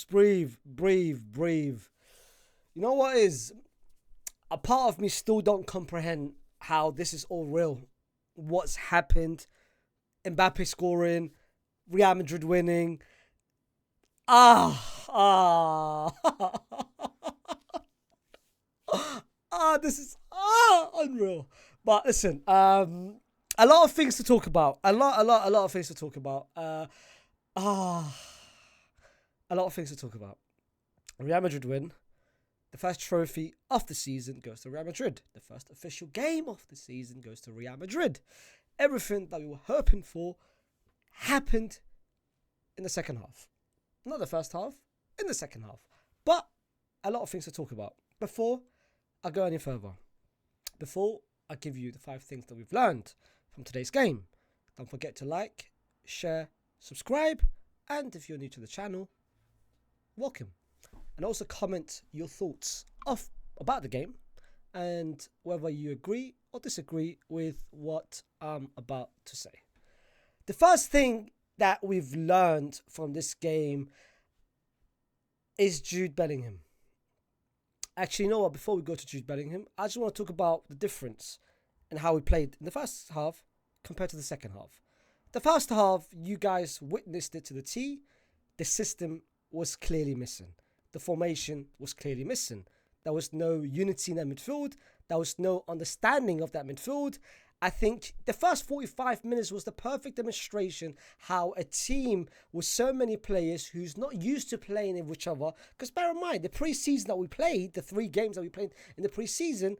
Just breathe, breathe, breathe. You know what is? A part of me still don't comprehend how this is all real. What's happened? Mbappe scoring, Real Madrid winning. This is unreal. But listen, a lot of things to talk about. A lot of things to talk about. A lot of things to talk about. Real Madrid win. The first trophy of the season goes to Real Madrid. The first official game of the season goes to Real Madrid. Everything that we were hoping for happened in the second half. Not the first half, in the second half. But a lot of things to talk about. Before I go any further, before I give you the 5 things that we've learned from today's game, don't forget to like, share, subscribe, and if you're new to the channel, welcome. And also comment your thoughts about the game and whether you agree or disagree with what I'm about to say. The first thing that we've learned from this game is Jude Bellingham. Actually, you know what? Before we go to Jude Bellingham, I just want to talk about the difference and how we played in the first half compared to the second half. The first half, you guys witnessed it to the T. The system was clearly missing. The formation was clearly missing. There was no unity in that midfield. There was no understanding of that midfield. I think the first 45 minutes was the perfect demonstration how a team with so many players who's not used to playing with each other, because bear in mind, the pre-season that we played, the 3 games that we played in the pre-season,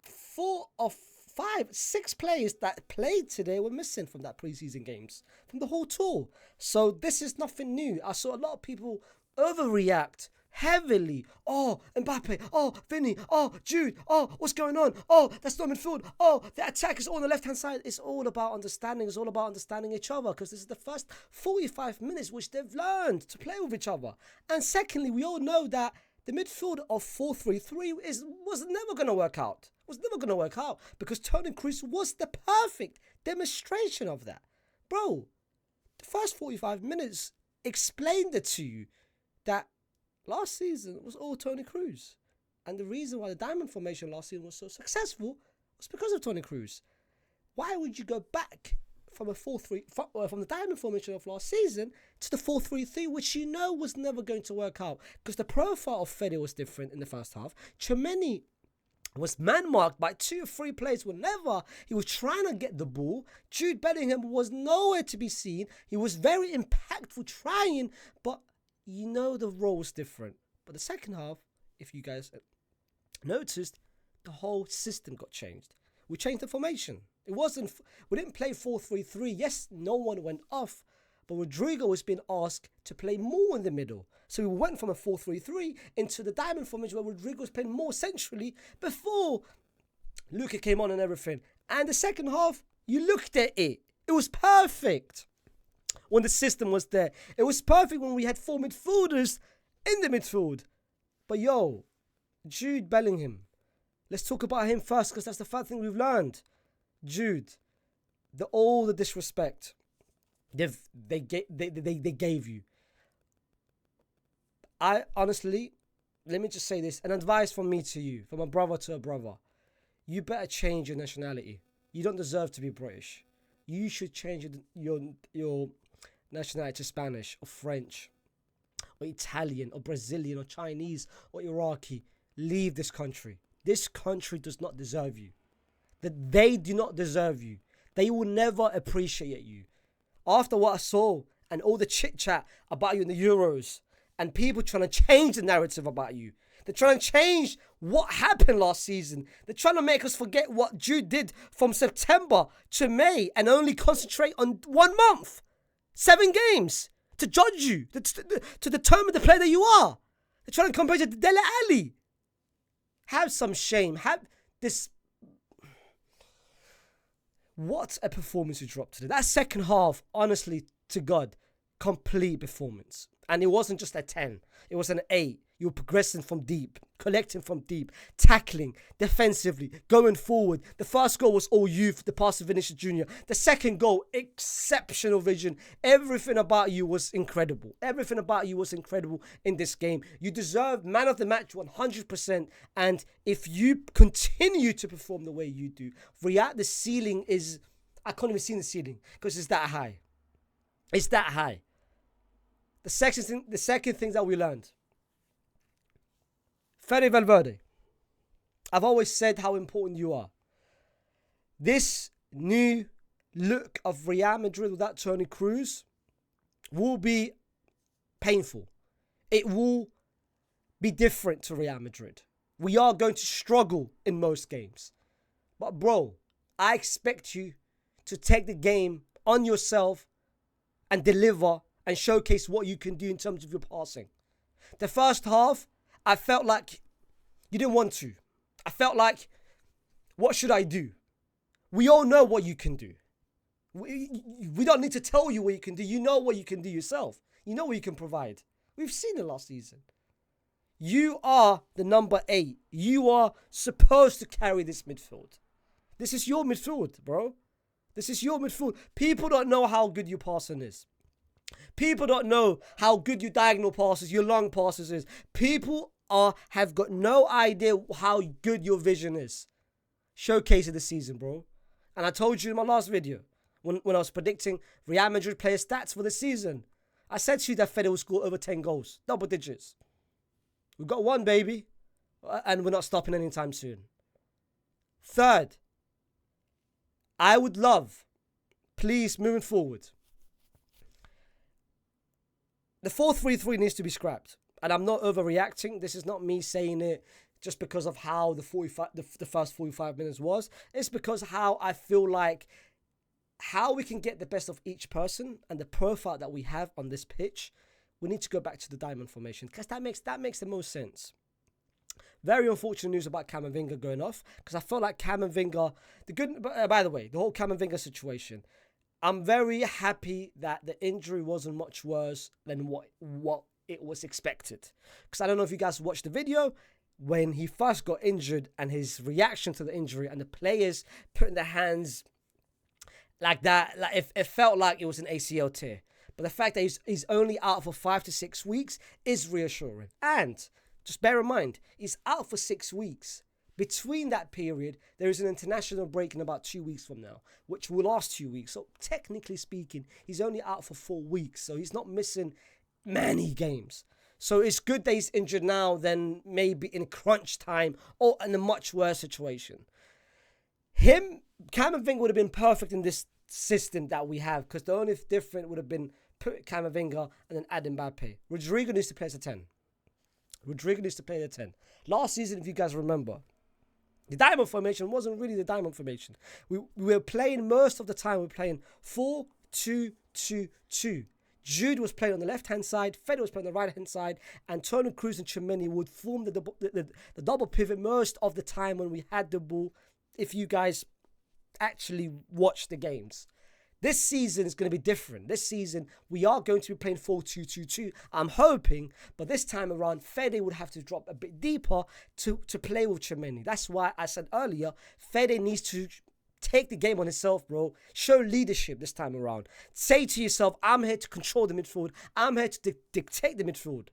4 of 5, 6 players that played today were missing from that pre-season games, from the whole tour. So this is nothing new. I saw a lot of people overreact heavily. Oh, Mbappe. Oh, Vini. Oh, Jude. Oh, what's going on? Oh, that's not midfield. Oh, the attack is all on the left-hand side. It's all about understanding. It's all about understanding each other, because this is the first 45 minutes which they've learned to play with each other. And secondly, we all know that the midfield of 4-3-3 was never going to work out. Was never going to work out because Toni Kroos was the perfect demonstration of that. Bro, the first 45 minutes explained it to you that last season was all Toni Kroos. And the reason why the diamond formation last season was so successful was because of Toni Kroos. Why would you go back from from the diamond formation of last season to the 4-3-3, which you know was never going to work out? Because the profile of Fede was different in the first half. Chemeni was man-marked by 2 or 3 players whenever he was trying to get the ball. Jude Bellingham was nowhere to be seen. He was very impactful trying, but you know the role was different. But the second half, if you guys noticed, the whole system got changed. We changed the formation. We didn't play 4-3-3. Yes, no one went off, but Rodrigo was being asked to play more in the middle. So we went from a 4-3-3 into the diamond formation where Rodrigo was playing more centrally before Luka came on and everything. And the second half, you looked at it. It was perfect when the system was there. It was perfect when we had 4 midfielders in the midfield. But Jude Bellingham. Let's talk about him first, because that's the first thing we've learned. Jude, all the disrespect they gave you. I honestly, let me just say this, an advice from me to you, from a brother to a brother. You better change your nationality. You don't deserve to be British. You should change your nationality to Spanish or French or Italian or Brazilian or Chinese or Iraqi. Leave this country. This country does not deserve you. That they do not deserve you. They will never appreciate you. After what I saw and all the chit chat about you in the Euros and people trying to change the narrative about you. They're trying to change what happened last season. They're trying to make us forget what Jude did from September to May and only concentrate on 1 month. 7 games to judge you, to determine the player that you are. They're trying to compare you to Dele Alli. Have some shame. Have this. What a performance you dropped today. That second half, honestly, to God, complete performance. And it wasn't just a 10. It was an 8. You were progressing from deep, collecting from deep, tackling, defensively, going forward. The first goal was all youth, the pass to Vinicius Jr. The second goal, exceptional vision. Everything about you was incredible. Everything about you was incredible in this game. You deserve man of the match 100%. And if you continue to perform the way you do, the ceiling is... I can't even see the ceiling because it's that high. It's that high. The second thing that we learned. Valverde. I've always said how important you are. This new look of Real Madrid without Toni Kroos will be painful. It will be different to Real Madrid. We are going to struggle in most games. But bro, I expect you to take the game on yourself and deliver and showcase what you can do in terms of your passing. The first half, I felt like you didn't want to. I felt like, what should I do? We all know what you can do. We don't need to tell you what you can do. You know what you can do yourself. You know what you can provide. We've seen it last season. You are the number 8. You are supposed to carry this midfield. This is your midfield, bro. This is your midfield. People don't know how good your passing is. People don't know how good your diagonal passes, your long passes is. People have got no idea how good your vision is. Showcase it this season, bro. And I told you in my last video, when I was predicting Real Madrid player stats for the season, I said to you that Fede will score over 10 goals. Double digits. We've got 1, baby. And we're not stopping anytime soon. Third, I would love, please, moving forward, the 4-3-3 needs to be scrapped. And I'm not overreacting. This is not me saying it just because of how the first 45 minutes was. It's because how I feel like how we can get the best of each person and the profile that we have on this pitch. We need to go back to the diamond formation because that makes the most sense. Very unfortunate news about Camavinga going off because I felt like Camavinga, by the way, the whole Camavinga situation, I'm very happy that the injury wasn't much worse than what it was expected. Because I don't know if you guys watched the video when he first got injured and his reaction to the injury and the players putting their hands like that. Like it felt like it was an ACL tear. But the fact that he's only out for 5 to 6 weeks is reassuring. And just bear in mind, he's out for 6 weeks. Between that period, there is an international break in about 2 weeks from now, which will last 2 weeks. So technically speaking, he's only out for 4 weeks. So he's not missing many games. So it's good that he's injured now than maybe in crunch time or in a much worse situation. Camavinga would have been perfect in this system that we have because the only difference would have been put Camavinga and then add Mbappe. Rodrigo needs to play as a 10. Last season, if you guys remember, the diamond formation wasn't really the diamond formation. We were playing most of the time, we were playing 4-2-2-2. Jude was playing on the left-hand side, Fede was playing on the right-hand side, and Toni Kroos and Tchouaméni would form the double pivot most of the time when we had the ball, if you guys actually watch the games. This season is going to be different. This season, we are going to be playing 4-2-2-2. I'm hoping, but this time around, Fede would have to drop a bit deeper to play with Tchouaméni. That's why I said earlier, Fede needs to take the game on himself, bro. Show leadership this time around. Say to yourself, I'm here to control the midfield. I'm here to dictate the midfield.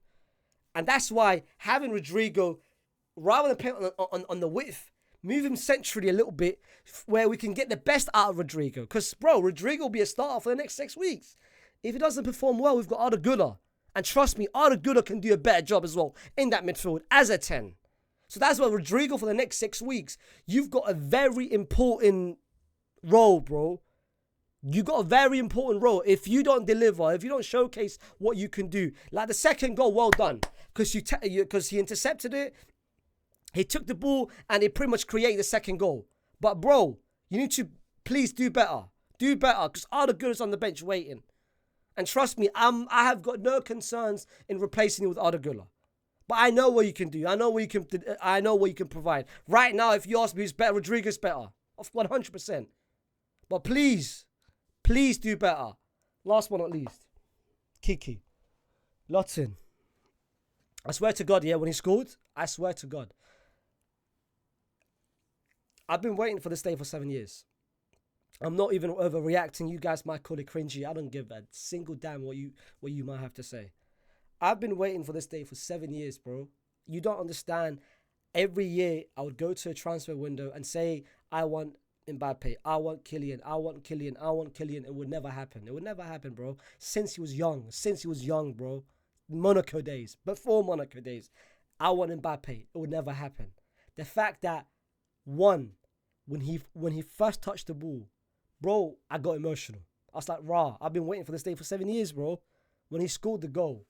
And that's why having Rodrigo, rather than playing on the width, move him centrally a little bit where we can get the best out of Rodrigo. Because, bro, Rodrigo will be a starter for the next 6 weeks. If he doesn't perform well, we've got Arda Güler. And trust me, Arda Güler can do a better job as well in that midfield as a 10. So that's why Rodrigo for the next 6 weeks, you've got a very important role, bro. You got a very important role. If you don't deliver, if you don't showcase what you can do, like the second goal, well done. Because he intercepted it, he took the ball, and it pretty much created the second goal. But, bro, you need to please do better. Do better, because Arda Güler's on the bench waiting. And trust me, I have got no concerns in replacing you with Arda Güler. But I know what you can do. I know what you can provide. Right now, if you ask me who's better, Rodrigo's better. Of 100%. But please do better. Last but not least, Kiki. Lottin. I swear to God, yeah, when he scored, I swear to God. I've been waiting for this day for 7 years. I'm not even overreacting. You guys might call it cringy. I don't give a single damn what you might have to say. I've been waiting for this day for 7 years, bro. You don't understand. Every year, I would go to a transfer window and say, I want Mbappe, I want Kylian, I want Kylian, I want Kylian. It would never happen. It would never happen, bro. Since he was young, bro. Monaco days, before Monaco days, I want Mbappe. It would never happen. The fact that, when he first touched the ball, bro, I got emotional. I was like, rah, I've been waiting for this day for 7 years, bro. When he scored the goal.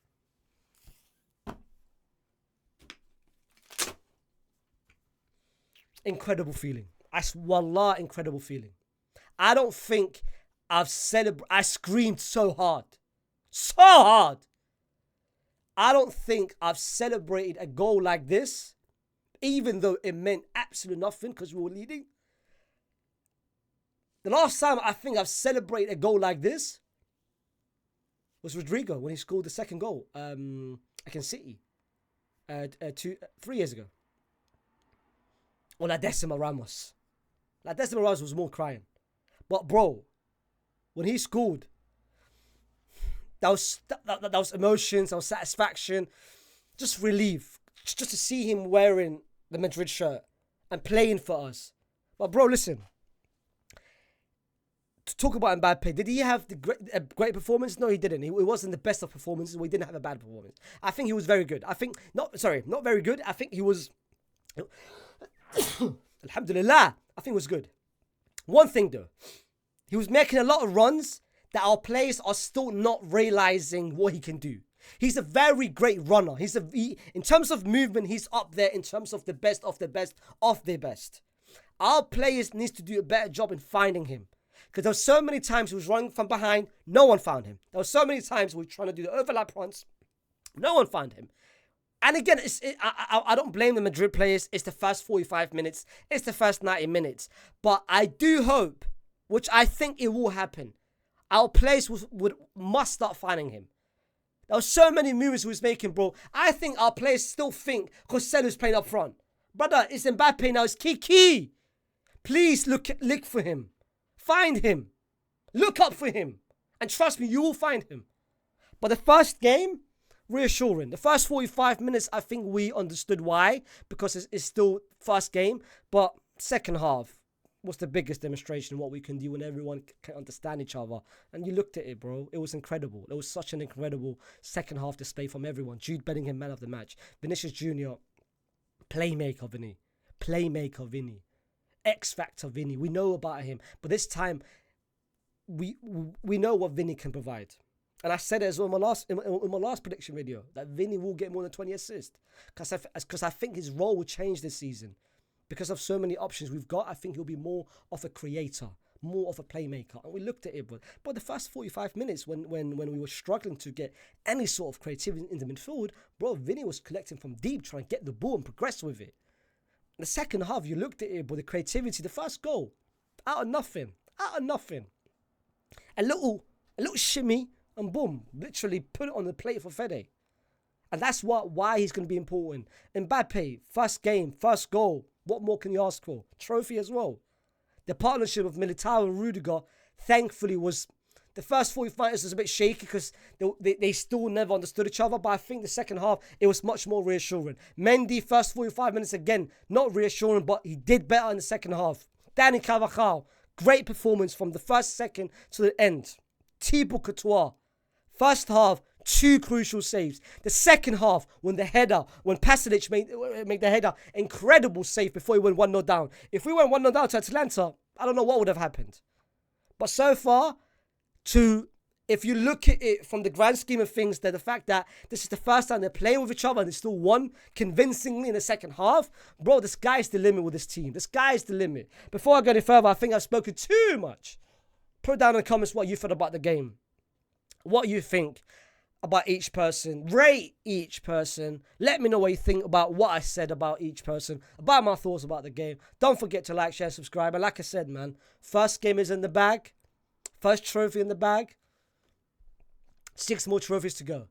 Incredible feeling. Wallah, incredible feeling. I don't think I screamed so hard. So hard. I don't think I've celebrated a goal like this, even though it meant absolutely nothing because we were leading. The last time I think I've celebrated a goal like this was Rodrigo when he scored the second goal against City 3 years ago. Or La Decima Ramos. La Decima Ramos was more crying. But bro, when he scored, that was emotions, that was satisfaction, just relief. Just to see him wearing the Madrid shirt and playing for us. But bro, listen. To talk about Mbappe, did he have a great performance? No, he didn't. It wasn't the best of performances. We didn't have a bad performance. I think he was very good. Not very good. I think he was... Alhamdulillah. I think it was good. One thing though, he was making a lot of runs that our players are still not realizing what he can do. He's a very great runner. In terms of movement, he's up there in terms of the best of the best of the best. Our players needs to do a better job in finding him. Because there were so many times he was running from behind, no one found him. There were so many times we were trying to do the overlap runs, no one found him. And again, I don't blame the Madrid players. It's the first 45 minutes. It's the first 90 minutes. But I do hope, which I think it will happen, our players must start finding him. There were so many moves he was making, bro. I think our players still think Joselu's playing up front. Brother, it's Mbappe now. It's Kiki. Please look for him. Find him. Look up for him. And trust me, you will find him. But the first game... reassuring. The first 45 minutes, I think we understood why, because it's still first game. But second half was the biggest demonstration of what we can do when everyone can understand each other. And you looked at it, bro. It was incredible. It was such an incredible second half display from everyone. Jude Bellingham, man of the match. Vinicius Jr., playmaker Vini. Playmaker Vini. X-Factor Vini. We know about him. But this time, we know what Vini can provide. And I said it as well in my last prediction video, that Vini will get more than 20 assists. Because I think his role will change this season. Because of so many options we've got, I think he'll be more of a creator, more of a playmaker. And we looked at it, but the first 45 minutes when we were struggling to get any sort of creativity in the midfield, bro, Vini was collecting from deep, trying to get the ball and progress with it. In the second half, you looked at it, but the creativity, the first goal, out of nothing. A little shimmy, and boom, literally put it on the plate for Fede. And that's why he's going to be important. Mbappe, first game, first goal. What more can you ask for? Trophy as well. The partnership of Militao and Rudiger, thankfully, was... the first 45 minutes was a bit shaky because they still never understood each other. But I think the second half, it was much more reassuring. Mendy, first 45 minutes, again, not reassuring, but he did better in the second half. Danny Carvajal, great performance from the first second to the end. Thibaut Courtois, first half, 2 crucial saves. The second half, when Pasalic made the header, incredible save before he went 1-0 down. If we went 1-0 down to Atalanta, I don't know what would have happened. But so far, if you look at it from the grand scheme of things, that the fact that this is the first time they're playing with each other and they still won convincingly in the second half, bro, the sky's the limit with this team. The sky's the limit. Before I go any further, I think I've spoken too much. Put down in the comments what you thought about the game. What you think about each person. Rate each person. Let me know what you think about what I said about each person, about my thoughts about the game. Don't forget to like, share, subscribe. And like I said, man, first game is in the bag. First trophy in the bag. 6 more trophies to go.